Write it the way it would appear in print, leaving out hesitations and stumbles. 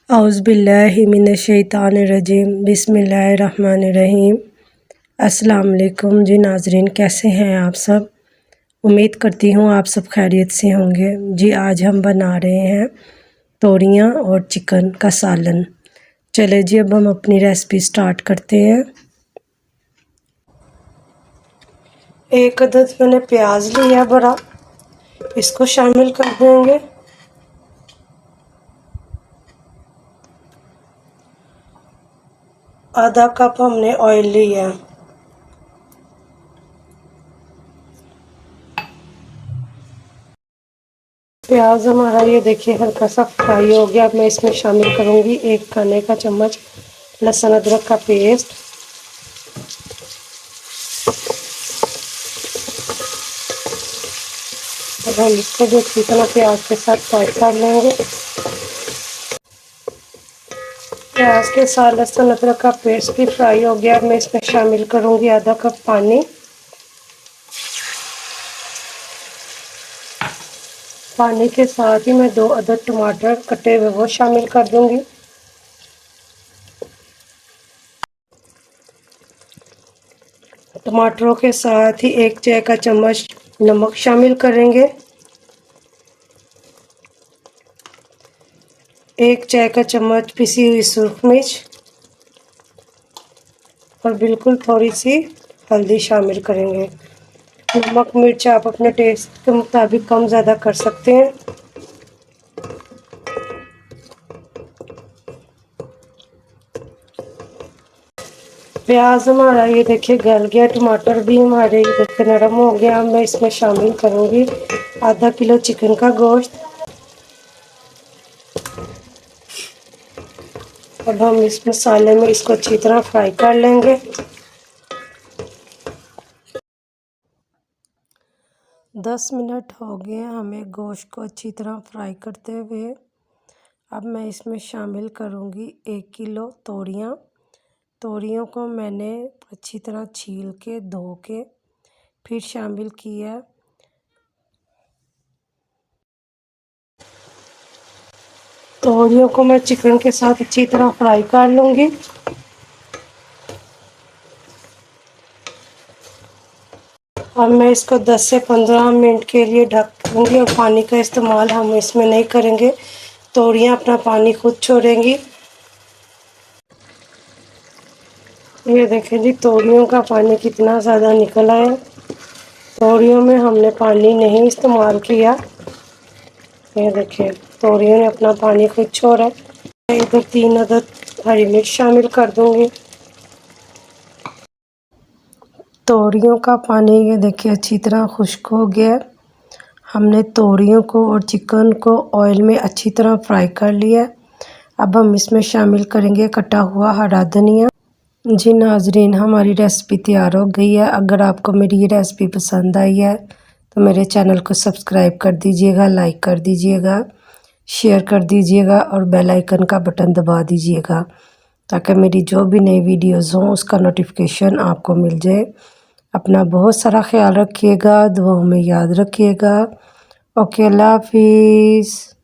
औज़ुबिल्लाहिमिनश्शैतानिर्रजीम बिस्मिल्लाहिर्रहमानिर्रहीम। अस्सलाम वालेकुम जी नाज़रीन, कैसे हैं आप सब। उम्मीद करती हूँ आप सब खैरियत से होंगे। जी आज हम बना रहे हैं तोरियां और चिकन का सालन। चले जी अब हम अपनी रेसिपी स्टार्ट करते हैं। एक अदद मैंने प्याज लिया बड़ा, इसको शामिल कर देंगे। आधा कप हमने ऑयल लिया। प्याज हमारा ये देखिए हल्का सा फ्राई हो गया। अब मैं इसमें शामिल करूंगी 1 खाने का चम्मच लहसुन अदरक का पेस्ट। अब हम इसको भी अच्छी तरह प्याज के साथ फ्राई कर लेंगे। प्याज के साथ लहसुन अदरक का पेस्ट भी फ्राई हो गया। अब मैं इसमें शामिल करूंगी आधा कप पानी। पानी के साथ ही मैं 2 अदद टमाटर कटे हुए वो शामिल कर दूंगी। टमाटरों के साथ ही 1 चाय का चम्मच नमक शामिल करेंगे। 1 चाय का चम्मच पिसी हुई सुरख मिर्च और बिल्कुल थोड़ी सी हल्दी शामिल करेंगे। नमक मिर्च आप अपने टेस्ट के मुताबिक कम ज़्यादा कर सकते हैं। प्याज हमारा ये देखिए गल गया, टमाटर भी हमारे ये देखिए नरम हो गया। मैं इसमें शामिल करूंगी आधा किलो चिकन का गोश्त। अब हम इस मसाले में इसको अच्छी तरह फ्राई कर लेंगे। दस मिनट हो गए हमें गोश्त को अच्छी तरह फ्राई करते हुए। अब मैं इसमें शामिल करूंगी 1 किलो तोरियां। तोरियों को मैंने अच्छी तरह छील के धो के फिर शामिल किया। तोरियों को मैं चिकन के साथ अच्छी तरह फ्राई कर लूँगी। अब मैं इसको 10 से 15 मिनट के लिए ढक दूँगी और पानी का इस्तेमाल हम इसमें नहीं करेंगे। तोरियां अपना पानी खुद छोड़ेंगी। ये देखें जी तोरियों का पानी कितना ज़्यादा निकला है। तोरियों में हमने पानी नहीं इस्तेमाल किया। ये देखिए तोरियों ने अपना पानी खुद छोड़ा। मैं इधर 3 अदद हरी मिर्च शामिल कर दूँगी। तोरियों का पानी ये देखिए अच्छी तरह खुश्क हो गया। हमने तोरियों को और चिकन को ऑयल में अच्छी तरह फ्राई कर लिया। अब हम इसमें शामिल करेंगे कटा हुआ हरा धनिया। जी नाजरीन, हमारी रेसिपी तैयार हो गई है। अगर आपको मेरी ये रेसिपी पसंद आई है तो मेरे चैनल को सब्सक्राइब कर दीजिएगा, लाइक कर दीजिएगा, शेयर कर दीजिएगा और बेल आइकन का बटन दबा दीजिएगा ताकि मेरी जो भी नई वीडियोज़ हों उसका नोटिफिकेशन आपको मिल जाए। अपना बहुत सारा ख्याल रखिएगा, दुआओं में याद रखिएगा। ओके, अल्लाह हाफिज़।